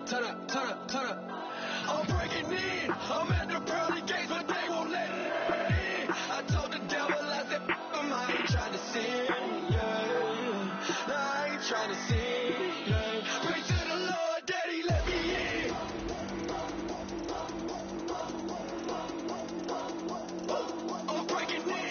turn up. I'm breaking in. I'm at the pearly gates, but they won't let me in. I told the devil, I said, I ain't trying to sin, yeah. No, I ain't trying to sin, yeah. Pray to the Lord, Daddy, let me in. I'm breaking in.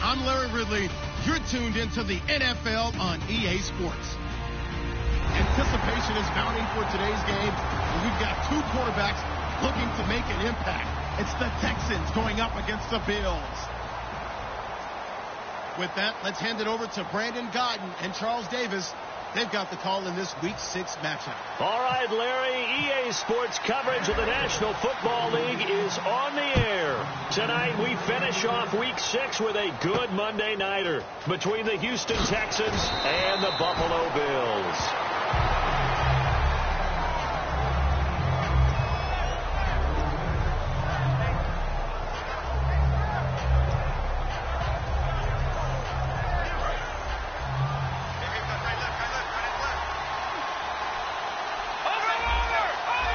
I'm Larry Ridley. You're tuned into the NFL on EA Sports. Anticipation is mounting for today's game. We've got two quarterbacks looking to make an impact. It's the Texans going up against the Bills. With that, let's hand it over to Brandon Godden and Charles Davis. They've got the call in this Week 6 matchup. All right, Larry, EA Sports coverage of the National Football League is on the air. Tonight, we finish off Week 6 with a good Monday nighter between the Houston Texans and the Buffalo Bills.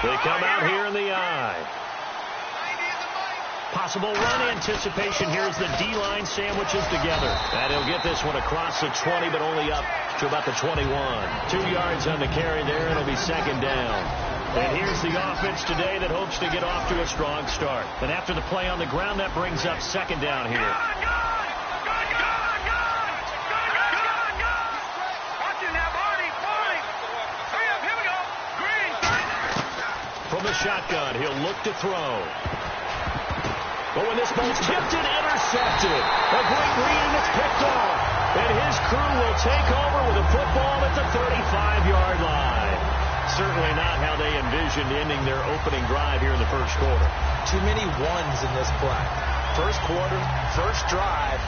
They come out here in the eye. Possible run anticipation. Here's the D-line sandwiches together. And he'll get this one across the 20, but only up to about the 21. 2 yards on the carry there, and it'll be second down. And here's the offense today that hopes to get off to a strong start. And after the play on the ground, that brings up second down here. From the shotgun, he'll look to throw. But when this ball's tipped and intercepted, a great read and it's picked off. And his crew will take over with a football at the 35-yard line. certainly not how they envisioned ending their opening drive here in the first quarter. Too many ones in this play. First quarter, first drive,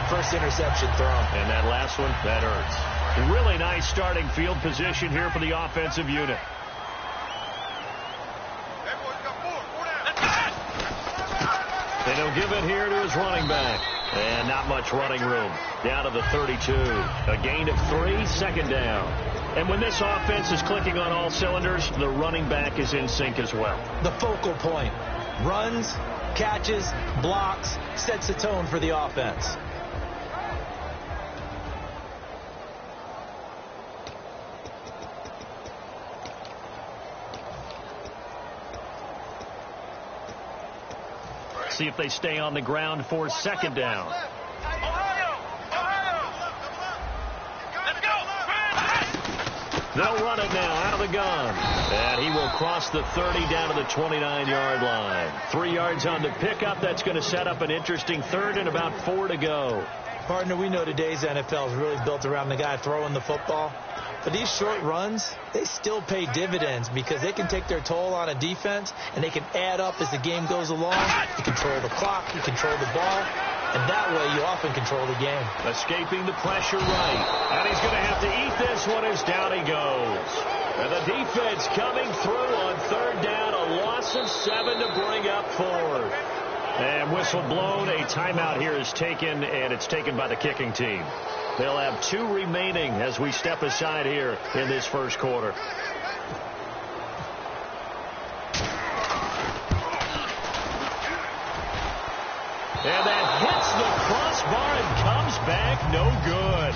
first interception thrown. And that last one, that hurts. Really nice starting field position here for the offensive unit. And he'll give it here to his running back. And not much running room. Down to the 32. A gain of 3, second down. And when this offense is clicking on all cylinders, the running back is in sync as well. The focal point. Runs, catches, blocks, sets the tone for the offense. See if they stay on the ground for second down. They'll run it now out of the gun. And he will cross the 30 down to the 29-yard line. 3 yards on the pickup. That's going to set up an interesting third and about 4 to go. Partner, we know today's NFL is really built around the guy throwing the football. But these short runs, they still pay dividends because they can take their toll on a defense and they can add up as the game goes along. You control the clock, you control the ball, and that way you often control the game. Escaping the pressure right. And he's going to have to eat this one as down he goes. And the defense coming through on third down. A loss of 7 to bring up fourth. And whistle blown. A timeout here is taken, and it's taken by the kicking team. They'll have 2 remaining as we step aside here in this first quarter. And that hits the crossbar and comes back no good.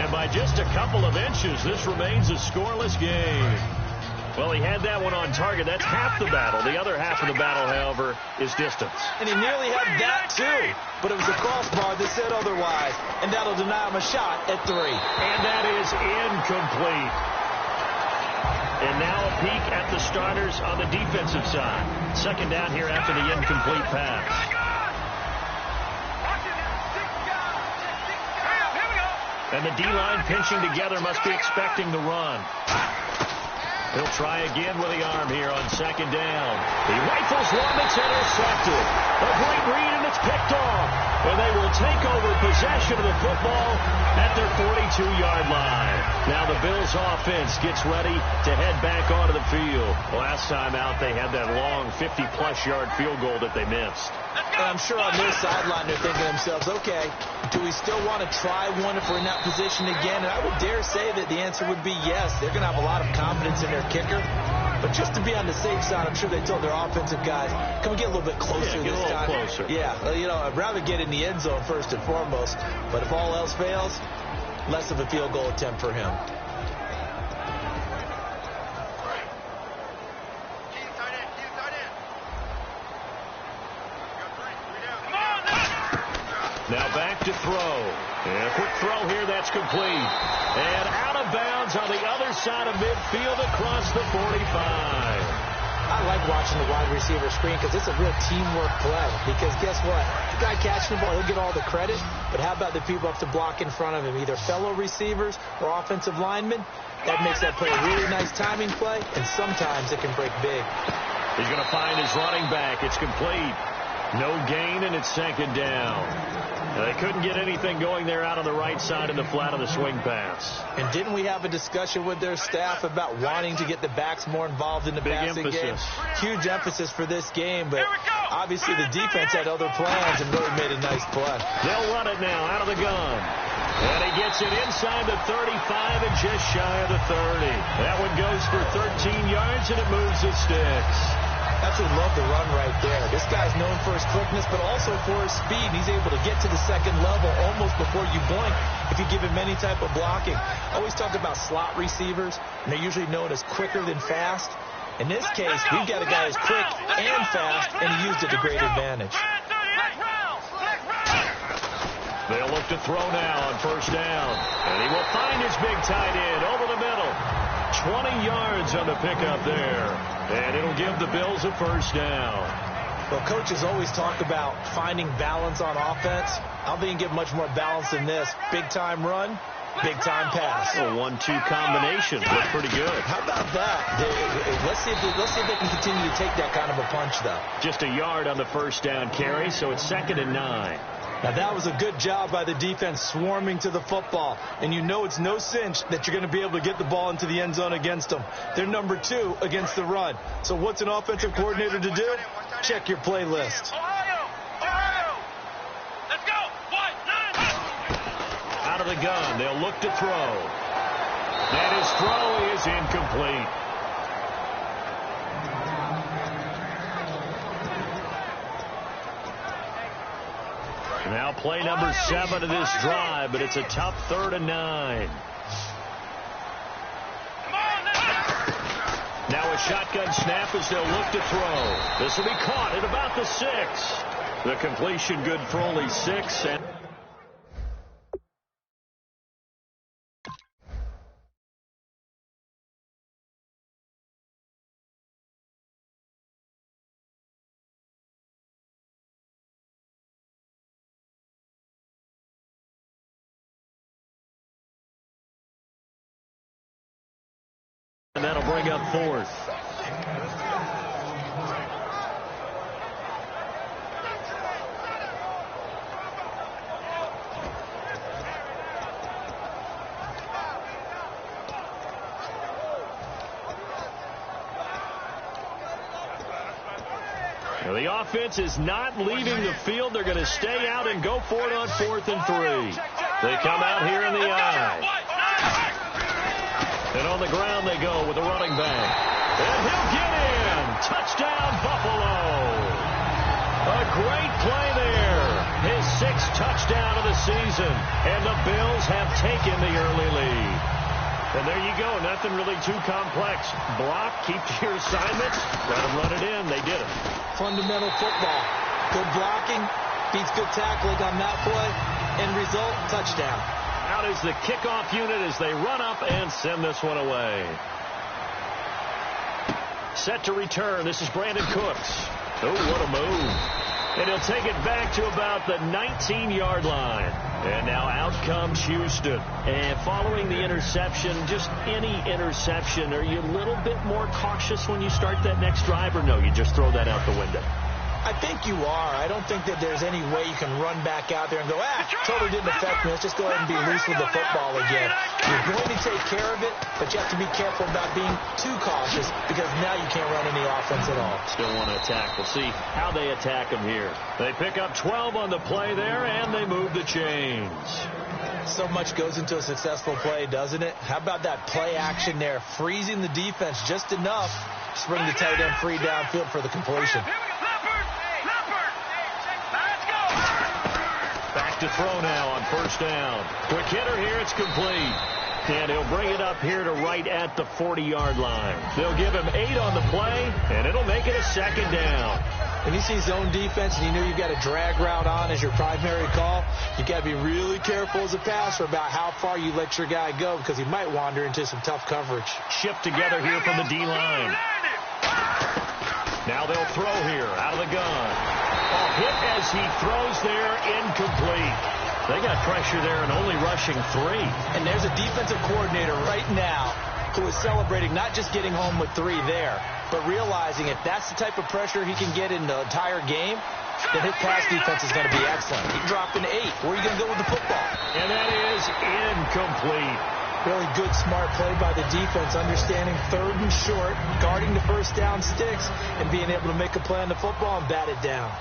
And by just a couple of inches, this remains a scoreless game. Well, he had that one on target. That's half the battle. The other half of the battle, however, is distance. And he nearly had that, too. But it was a crossbar that said otherwise. And that'll deny him a shot at 3. And that is incomplete. And now a peek at the starters on the defensive side. Second down here after the incomplete pass. And the D-line pinching together must be expecting the run. He'll try again with the arm here on second down. He rifles one that's intercepted. A great read, and it's picked off. And they will take over possession of the football at their 42-yard line. Now the Bills' offense gets ready to head back onto the field. Last time out, they had that long 50-plus yard field goal that they missed. And I'm sure on their sideline they're thinking to themselves, okay, do we still want to try one if we're in that position again? And I would dare say that the answer would be yes. They're going to have a lot of confidence in their kicker. But just to be on the safe side, I'm sure they told their offensive guys, can we get a little bit closer this time? Closer. Yeah, you know, I'd rather get in the end zone first and foremost. But if all else fails, less of a field goal attempt for him. Now back to throw. And a quick throw here, that's complete. And out of bounds on the other side of midfield across the 45. I like watching the wide receiver screen because it's a real teamwork play. Because guess what? The guy catching the ball, he'll get all the credit. But how about the people up to block in front of him, either fellow receivers or offensive linemen? That makes that play a really nice timing play, and sometimes it can break big. He's going to find his running back. It's complete. No gain, and it's second down. They couldn't get anything going there out on the right side in the flat of the swing pass. And didn't we have a discussion with their staff about wanting to get the backs more involved in the passing game? Huge emphasis for this game, but obviously the defense had other plans and really made a nice play. They'll run it now out of the gun. And he gets it inside the 35 and just shy of the 30. That one goes for 13 yards, and it moves the sticks. Absolutely love the run right there. This guy's known for his quickness, but also for his speed. And he's able to get to the second level almost before you blink if you give him any type of blocking. I always talk about slot receivers, and they're usually known as quicker than fast. In this case, we've got a guy who's quick and fast, and he used it to great advantage. They'll look to throw now on first down. And he will find his big tight end over the middle. 20 yards on the pickup there. And it'll give the Bills a first down. Well, coaches always talk about finding balance on offense. I don't think you can get much more balance than this. Big-time run, Big-time pass. A 1-2 combination. Looked pretty good. How about that? Let's see if they can continue to take that kind of a punch, though. Just a yard on the first down carry, so it's 2nd and 9. Now, that was a good job by the defense swarming to the football. And you know it's no cinch that you're going to be able to get the ball into the end zone against them. They're number 2 against the run. So what's an offensive coordinator to do? Check your playlist. Let's go. Out of the gun, they'll look to throw. And his throw is incomplete. Now play number 7 of this drive, but it's a tough 3rd and 9. Now a shotgun snap as they'll look to throw. This will be caught at about the 6. The completion good for only 6. And that'll bring up 4th. Now the offense is not leaving the field. They're going to stay out and go for it on 4th and 3. They come out here in the eye. And on the ground they go with the running back. And he'll get in. Touchdown, Buffalo. A great play there. His 6th touchdown of the season. And the Bills have taken the early lead. And there you go. Nothing really too complex. Block, keep to your assignments. Let them run it in. They did it. Fundamental football. Good blocking. Beats good tackling on that play. End result, touchdown. Out is the kickoff unit as they run up and send this one away. Set to return. This is Brandon Cooks. Oh, what a move. And he'll take it back to about the 19-yard line. And now out comes Houston. And following the interception, just any interception, are you a little bit more cautious when you start that next drive, or no, you just throw that out the window? I think you are. I don't think that there's any way you can run back out there and go, totally didn't affect me. Let's just go ahead and be loose with the football again. You're going to take care of it, but you have to be careful about being too cautious because now you can't run any offense at all. Still want to attack. We'll see how they attack them here. They pick up 12 on the play there, and they move the chains. So much goes into a successful play, doesn't it? How about that play action there, freezing the defense just enough to bring the tight end free downfield for the completion. Back to throw now on 1st down. Quick hitter here, it's complete. And he'll bring it up here to right at the 40-yard line. They'll give him 8 on the play, and it'll make it a 2nd down. When you see zone defense and you know you've got a drag route on as your primary call, you've got to be really careful as a passer about how far you let your guy go because he might wander into some tough coverage. Shift together here from the D-line. Now they'll throw here out of the gun. Hit as he throws there, incomplete. They got pressure there and only rushing 3. And there's a defensive coordinator right now who is celebrating not just getting home with 3 there, but realizing if that's the type of pressure he can get in the entire game, then his pass defense is going to be excellent. He dropped an 8. Where are you going to go with the football? And that is incomplete. Really good, smart play by the defense, understanding 3rd and short, guarding the 1st down sticks, and being able to make a play on the football and bat it down.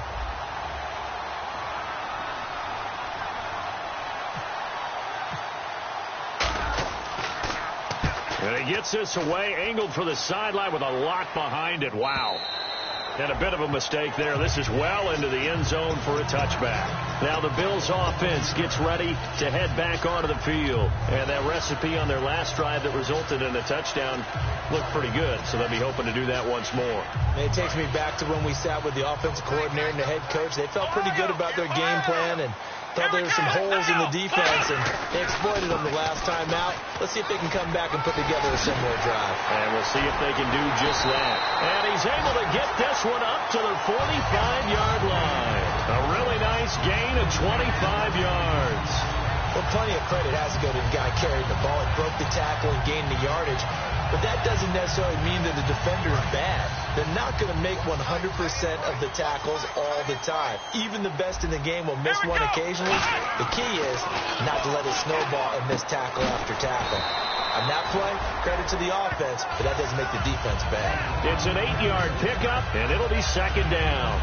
And he gets this away, angled for the sideline with a lot behind it. Wow. And a bit of a mistake there. This is well into the end zone for a touchback. Now the Bills offense gets ready to head back onto the field. And that recipe on their last drive that resulted in a touchdown looked pretty good. So they'll be hoping to do that once more. And it takes me back to when we sat with the offensive coordinator and the head coach. They felt pretty good about their game plan and thought there were some holes in the defense, and they exploited them the last time out. Let's see if they can come back and put together a similar drive. And we'll see if they can do just that. And he's able to get this one up to the 45-yard line. A really nice gain of 25 yards. Well, plenty of credit has to go to the guy carrying the ball. He broke the tackle and gained the yardage. But that doesn't necessarily mean that the defender is bad. They're not going to make 100% of the tackles all the time. Even the best in the game will miss one occasionally. The key is not to let it snowball and miss tackle after tackle. On that play, credit to the offense, but that doesn't make the defense bad. It's an 8-yard pickup, and it'll be second down.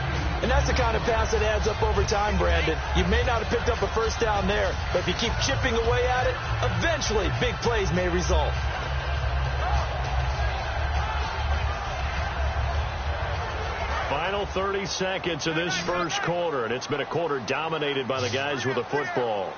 And that's the kind of pass that adds up over time, Brandon. You may not have picked up a first down there, but if you keep chipping away at it, eventually big plays may result. Final 30 seconds of this first quarter, and it's been a quarter dominated by the guys with the football.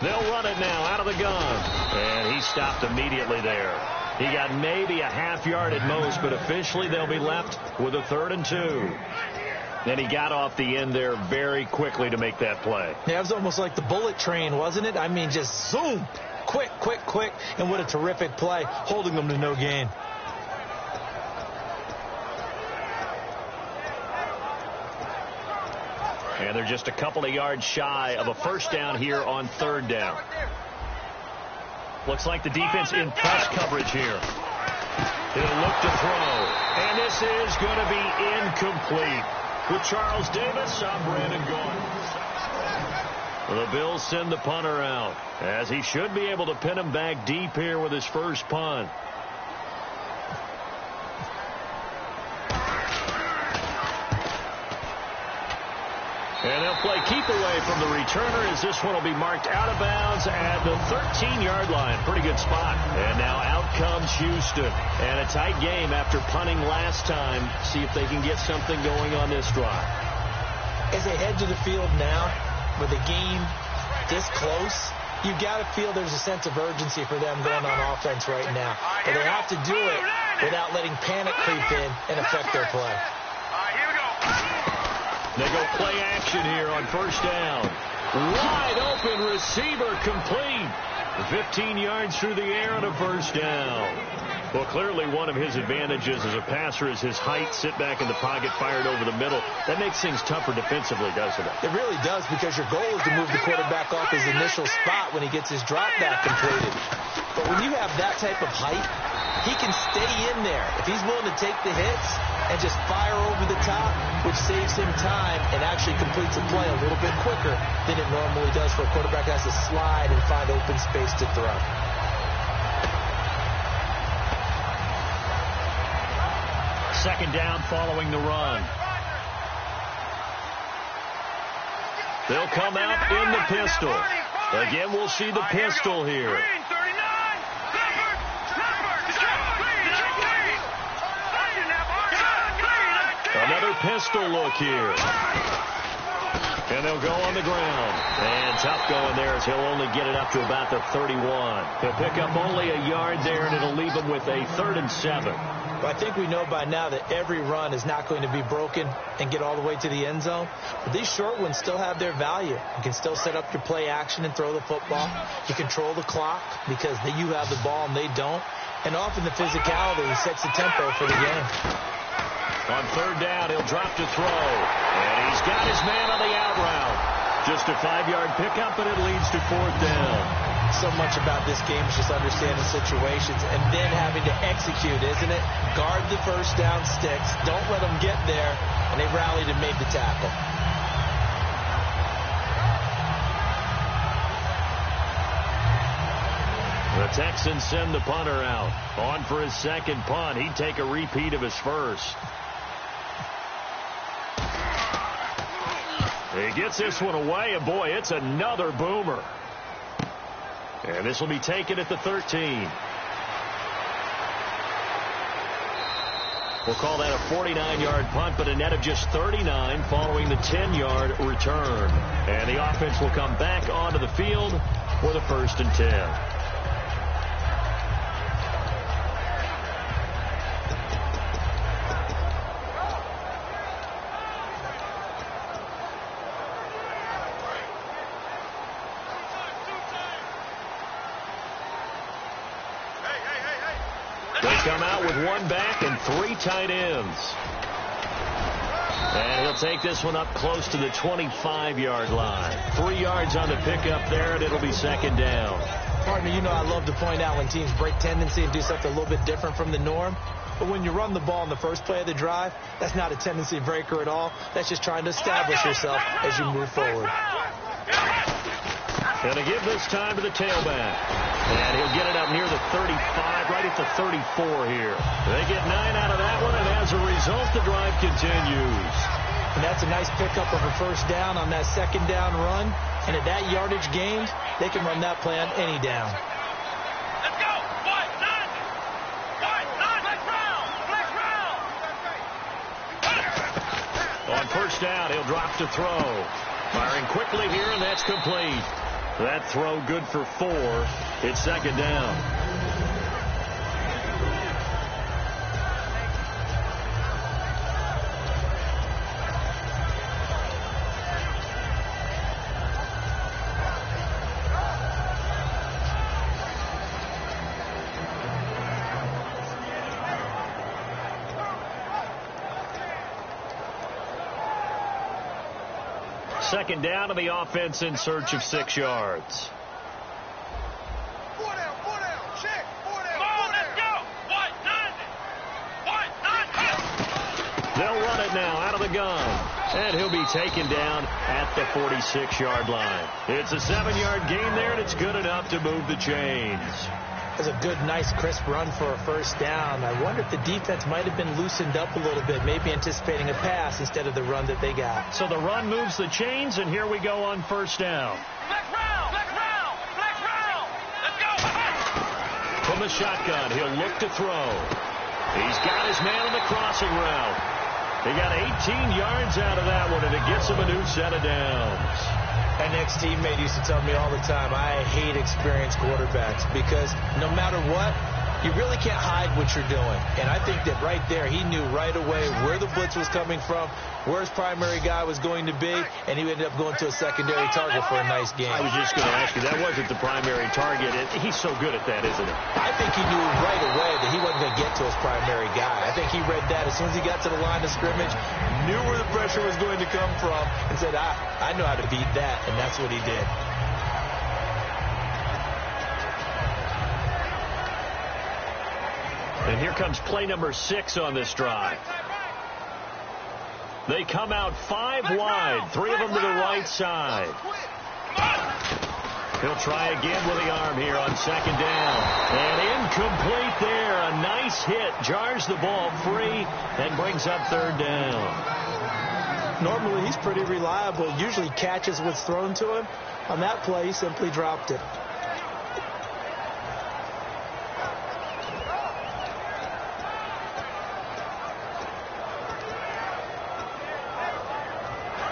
They'll run it now out of the gun. And he stopped immediately there. He got maybe a half yard at most, but officially they'll be left with a 3rd and 2. And he got off the end there very quickly to make that play. Yeah, it was almost like the bullet train, wasn't it? I mean, just zoom. Quick, quick, quick. And what a terrific play, holding them to no gain. And they're just a couple of yards shy of a first down here on 3rd down. Looks like the defense in press coverage here. He'll look to throw. And this is going to be incomplete. With Charles Davis, I'm Brandon Gordon. The Bills send the punter out, as he should be able to pin him back deep here with his first punt. And they'll play keep away from the returner, as this one will be marked out of bounds at the 13-yard line. Pretty good spot. And now out comes Houston. And a tight game after punting last time. See if they can get something going on this drive. As they head to the field now, with the game this close, you've got to feel there's a sense of urgency for them going on offense right now. But they have to do it without letting panic creep in and affect their play. They go play action here on first down. Wide open receiver complete. 15 yards through the air on a first down. Well, clearly one of his advantages as a passer is his height. Sit back in the pocket, fired over the middle. That makes things tougher defensively, doesn't it? It really does, because your goal is to move the quarterback off his initial spot when he gets his drop back completed. But when you have that type of height, he can stay in there. If he's willing to take the hits and just fire over the top, which saves him time and actually completes a play a little bit quicker than it normally does for a quarterback that has to slide and find open space to throw. Second down following the run. They'll come out in the pistol. Again, we'll see the pistol here. Another pistol look here. And they'll go on the ground. And tough going there, as he'll only get it up to about the 31. He'll pick up only a yard there, and it'll leave him with a 3rd and 7. Well, I think we know by now that every run is not going to be broken and get all the way to the end zone. But these short ones still have their value. You can still set up your play action and throw the football. You control the clock because you have the ball and they don't. And often the physicality sets the tempo for the game. On 3rd down, he'll drop to throw. And he's got his man on the out route. Just a 5-yard pickup, and it leads to 4th down. So much about this game is just understanding situations and then having to execute, isn't it? Guard the first down sticks. Don't let them get there. And they rallied and made the tackle. The Texans send the punter out. On for his second punt. He'd take a repeat of his first. He gets this one away, and boy, it's another boomer. And this will be taken at the 13. We'll call that a 49-yard punt, but a net of just 39 following the 10-yard return. And the offense will come back onto the field with a 1st and 10. Come out with 1 back and 3 tight ends. And he'll take this one up close to the 25-yard line. 3 yards on the pickup there, and it'll be second down. Partner, you know I love to point out when teams break tendency and do something a little bit different from the norm. But when you run the ball in the first play of the drive, that's not a tendency breaker at all. That's just trying to establish yourself as you move forward. Going to give this time to the tailback. And he'll get it up near the 35, right at the 34 here. They get 9 out of that one, and as a result, the drive continues. And that's a nice pickup of a first down on that second down run. And at that yardage gained, they can run that play on any down. Let's go. On first down, he'll drop to throw. Firing quickly here, and that's complete. That throw good for 4. It's second down. Second down to the offense in search of 6 yards. They'll run it now out of the gun. And he'll be taken down at the 46-yard line. It's a 7-yard gain there, and it's good enough to move the chains. That's a good, nice, crisp run for a first down. I wonder if the defense might have been loosened up a little bit, maybe anticipating a pass instead of the run that they got. So the run moves the chains, and here we go on first down. Flex round. Let's go. From the shotgun, he'll look to throw. He's got his man on the crossing route. He got 18 yards out of that one, and it gets him a new set of downs. An ex-teammate used to tell me all the time, I hate experienced quarterbacks because no matter what, you really can't hide what you're doing. And I think that right there, he knew right away where the blitz was coming from, where his primary guy was going to be, and he ended up going to a secondary target for a nice game. I was just going to ask you, that wasn't the primary target. He's so good at that, isn't he? I think he knew right away that he wasn't going to get to his primary guy. I think he read that as soon as he got to the line of scrimmage, knew where the pressure was going to come from, and said, I know how to beat that, and that's what he did. And here comes play number 6 on this drive. They come out 5 wide, 3 of them to the right side. He'll try again with the arm here on second down. And incomplete there. A nice hit. Jars the ball free and brings up third down. Normally, he's pretty reliable. Usually catches what's thrown to him. On that play, he simply dropped it.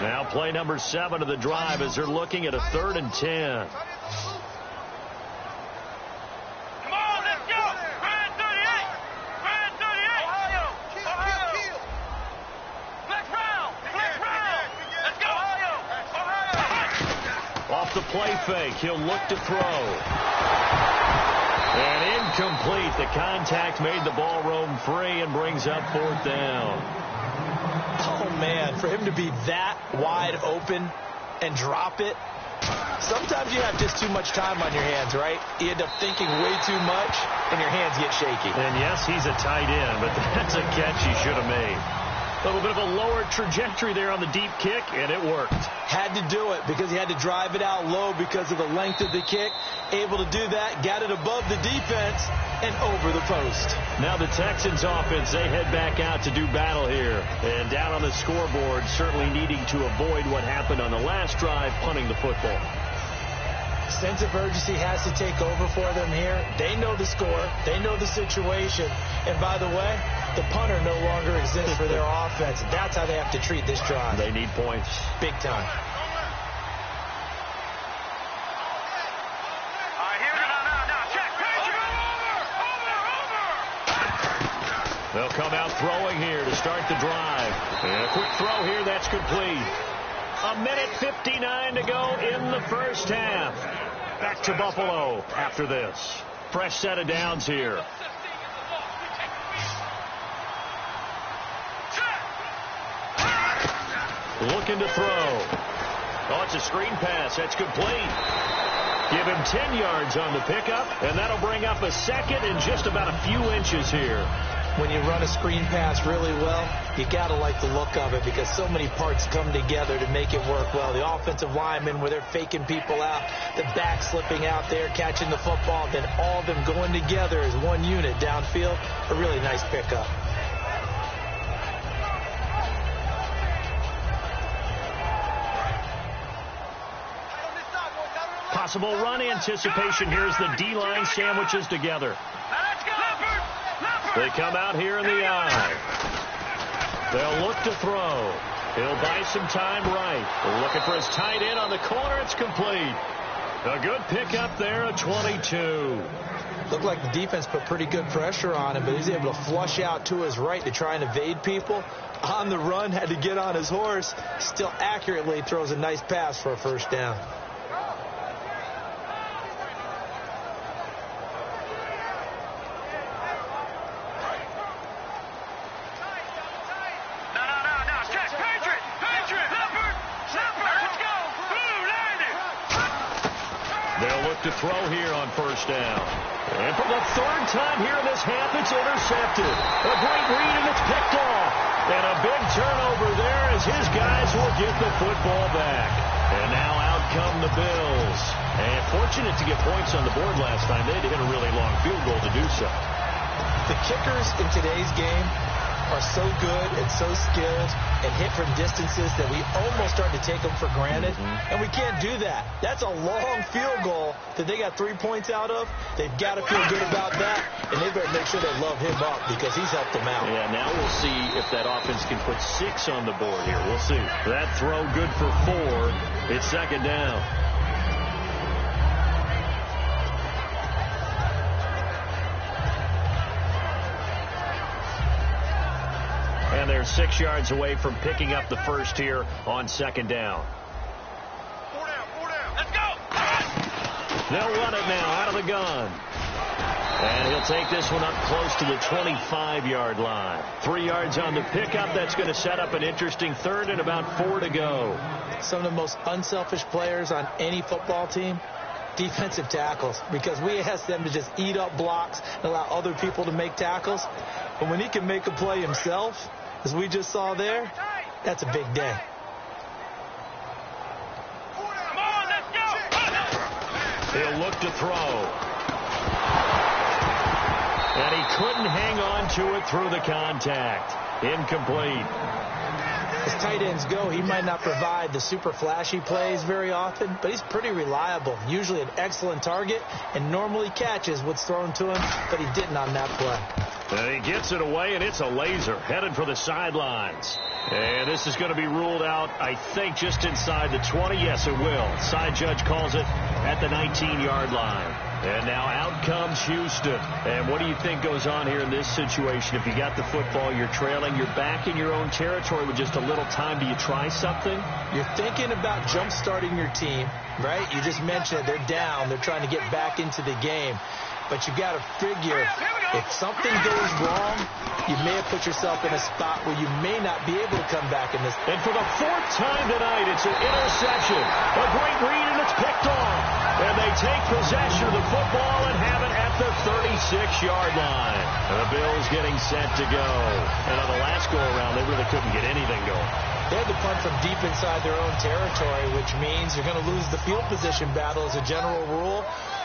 Now play number 7 of the drive as they're looking at a 3rd and 10. Off the play fake, he'll look to throw. And incomplete. The contact made the ball roam free and brings up 4th down. Oh, man, for him to be that wide open and drop it, sometimes you have just too much time on your hands, right? You end up thinking way too much, and your hands get shaky. And, yes, he's a tight end, but that's a catch he should have made. A little bit of a lower trajectory there on the deep kick, and it worked. Had to do it because he had to drive it out low because of the length of the kick. Able to do that, got it above the defense and over the post. Now the Texans offense, they head back out to do battle here. And down on the scoreboard, certainly needing to avoid what happened on the last drive, punting the football. Sense of urgency has to take over for them here. They know the score. They know the situation. And by the way, the punter no longer exists for their offense. That's how they have to treat this drive. They need points. Big time. They'll come out throwing here to start the drive. And a quick throw here, that's complete. 1:59 to go in the first half. Back to Buffalo after this. Fresh set of downs here. looking to throw. Oh, it's a screen pass. That's complete. Give him 10 yards on the pickup, and that'll bring up a second and just about a few inches here. When you run a screen pass really well, you got to like the look of it because so many parts come together to make it work well. The offensive linemen, where they're faking people out, the back slipping out there, catching the football, then all of them going together as one unit downfield. A really nice pickup. Possible run anticipation. Here's the D-line sandwiches together. They come out here in the eye. They'll look to throw. He'll buy some time right. Looking for his tight end on the corner. It's complete. A good pickup there at 22. Looked like the defense put pretty good pressure on him, but he's able to flush out to his right to try and evade people. On the run, had to get on his horse. Still accurately throws a nice pass for a first down. To throw here on first down. And for the third time here in this half, it's intercepted. A great read, and it's picked off. And a big turnover there as his guys will get the football back. And now out come the Bills. And fortunate to get points on the board last time. They had to hit a really long field goal to do so. The kickers in today's game are so good and so skilled and hit from distances that we almost start to take them for granted. And we can't do that. That's a long field goal that they got 3 points out of. They've got to feel good about that, and they better make sure they love him up because he's helped them out. Yeah, now we'll see if that offense can put 6 on the board here. We'll see. That throw good for 4. It's second down. And they're 6 yards away from picking up the first here on second down. 4 down. Let's go. They'll run it now out of the gun. And he'll take this one up close to the 25-yard line. 3 yards on the pickup. That's going to set up an interesting third and about 4 to go. Some of the most unselfish players on any football team, defensive tackles, because we ask them to just eat up blocks and allow other people to make tackles. But when he can make a play himself, as we just saw there, that's a big day. Come on, let's go. He'll look to throw. And he couldn't hang on to it through the contact. Incomplete. As tight ends go, he might not provide the super flashy plays very often, but he's pretty reliable. Usually an excellent target and normally catches what's thrown to him, but he didn't on that play. And he gets it away, and it's a laser headed for the sidelines. And this is going to be ruled out, I think, just inside the 20. Yes, it will. Side judge calls it at the 19-yard line. And now out comes Houston. And what do you think goes on here in this situation? If you got the football, you're trailing, you're back in your own territory with just a little time. Do you try something? You're thinking about jump-starting your team, right? You just mentioned it. They're down. They're trying to get back into the game. But you got to figure if something goes wrong, you may have put yourself in a spot where you may not be able to come back in this. And for the 4th time tonight, it's an interception. A great read, and it's picked off. And they take possession of the football and have it at the 36-yard line. And the Bills getting set to go. And on the last go-around, they really couldn't get anything going. They had to punt from deep inside their own territory, which means you're going to lose the field position battle as a general rule.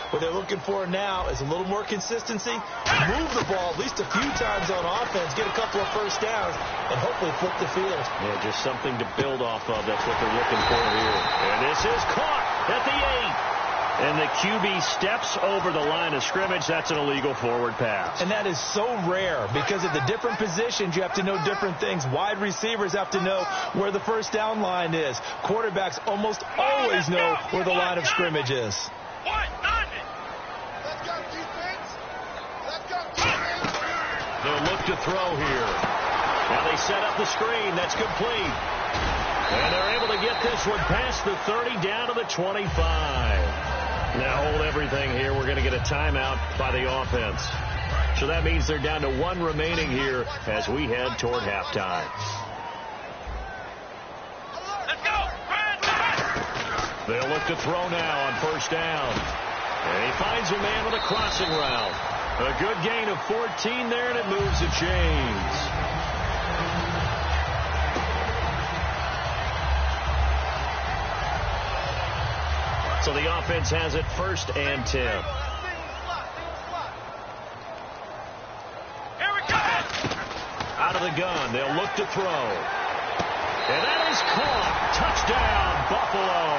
What they're looking for now is a little more consistency, move the ball at least a few times on offense, get a couple of first downs, and hopefully flip the field. Yeah, just something to build off of. That's what they're looking for here. And this is caught at the 8. And the QB steps over the line of scrimmage. That's an illegal forward pass. And that is so rare because at the different positions, you have to know different things. Wide receivers have to know where the first down line is. Quarterbacks almost always know where the line of scrimmage is. They'll look to throw here. Now they set up the screen. That's complete. And they're able to get this one past the 30 down to the 25. Now hold everything here. We're going to get a timeout by the offense. So that means they're down to 1 remaining here as we head toward halftime. They'll look to throw now on first down. And he finds a man with a crossing route. A good gain of 14 there, and it moves the chains. So the offense has it 1st and 10. Out of the gun, they'll look to throw. And that is caught. Touchdown, Buffalo.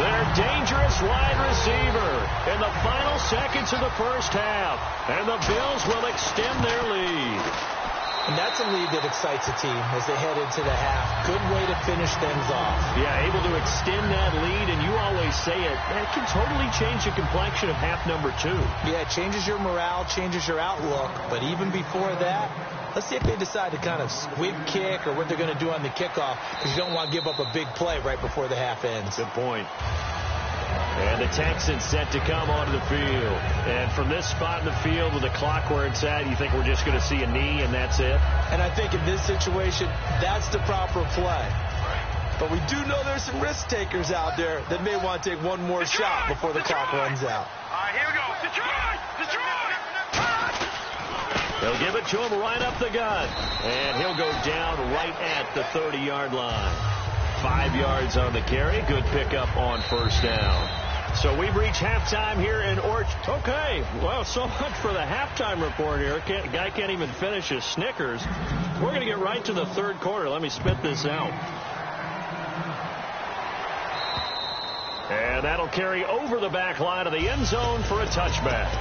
Their dangerous wide receiver in the final seconds of the first half. And the Bills will extend their lead. And that's a lead that excites a team as they head into the half. Good way to finish things off. Yeah, able to extend that lead, and you always say it, that can totally change the complexion of half number 2. Yeah, it changes your morale, changes your outlook. But even before that, let's see if they decide to kind of squib kick or what they're going to do on the kickoff, because you don't want to give up a big play right before the half ends. Good point. And the Texans set to come onto the field. And from this spot in the field with the clock where it's at, you think we're just going to see a knee and that's it? And I think in this situation, that's the proper play. But we do know there's some risk takers out there that may want to take one more shot before the clock runs out. All right, here we go. Detroit! Detroit! They'll give it to him right up the gut. And he'll go down right at the 30-yard line. 5 yards on the carry. Good pickup on first down. So we've reached halftime here in Okay, well, so much for the halftime report here. Guy can't even finish his Snickers. We're going to get right to the third quarter. Let me spit this out. And that'll carry over the back line of the end zone for a touchback.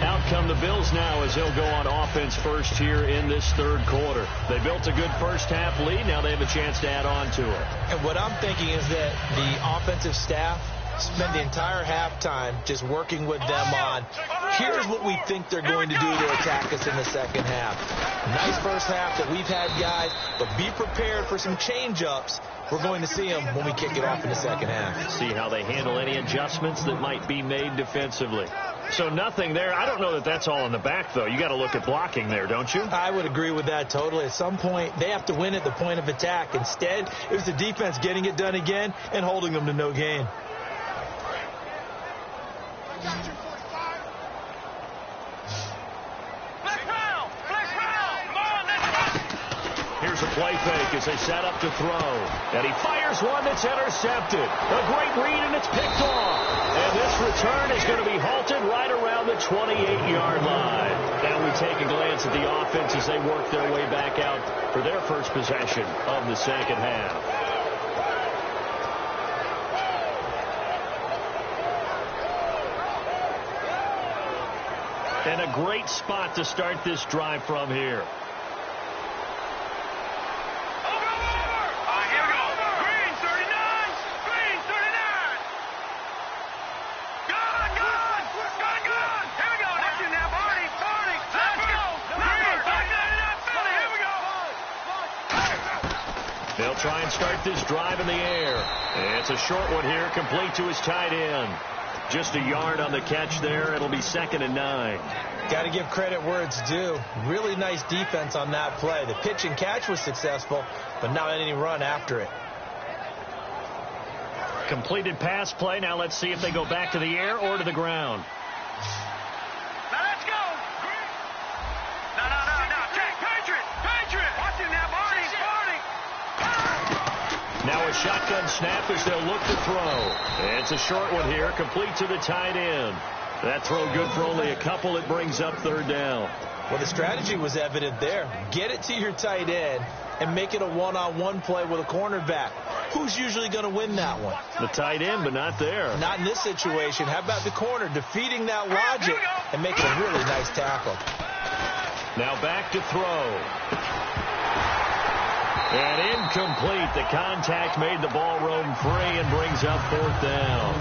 Out come the Bills now as they'll go on offense first here in this third quarter. They built a good first half lead. Now they have a chance to add on to it. And what I'm thinking is that the offensive staff spend the entire halftime just working with them on, here's what we think they're going to do to attack us in the second half. Nice first half that we've had, guys, but be prepared for some change-ups. We're going to see them when we kick it off in the second half. See how they handle any adjustments that might be made defensively. So nothing there. I don't know that that's all in the back, though. You got to look at blocking there, don't you? I would agree with that totally. At some point, they have to win at the point of attack. Instead, it was the defense getting it done again and holding them to no gain. Here's a play fake as they set up to throw. And he fires one that's intercepted. A great read, and it's picked off. And this return is going to be halted right around the 28-yard line. Now we take a glance at the offense as they work their way back out for their first possession of the second half. And a great spot to start this drive from here. They'll try and start this drive in the air. And it's a short one here, complete to his tight end. Just a yard on the catch there. It'll be 2nd and 9. Got to give credit where it's due. Really nice defense on that play. The pitch and catch was successful, but not any run after it. Completed pass play. Now let's see if they go back to the air or to the ground. Now let's go. No. Patriot. Watch him now, Barney. Now a shotgun snap as they'll look to throw. And it's a short one here, complete to the tight end. That throw good for only a couple. It brings up 3rd down. Well, the strategy was evident there. Get it to your tight end and make it a one-on-one play with a cornerback. Who's usually going to win that one? The tight end, but not there. Not in this situation. How about the corner defeating that logic and making a really nice tackle? Now back to throw. And incomplete. The contact made the ball roam free and brings up 4th down.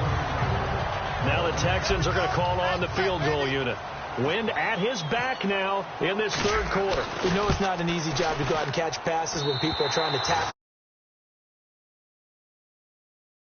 Now the Texans are going to call on the field goal unit. Wind at his back now in this third quarter. We know it's not an easy job to go out and catch passes when people are trying to tackle.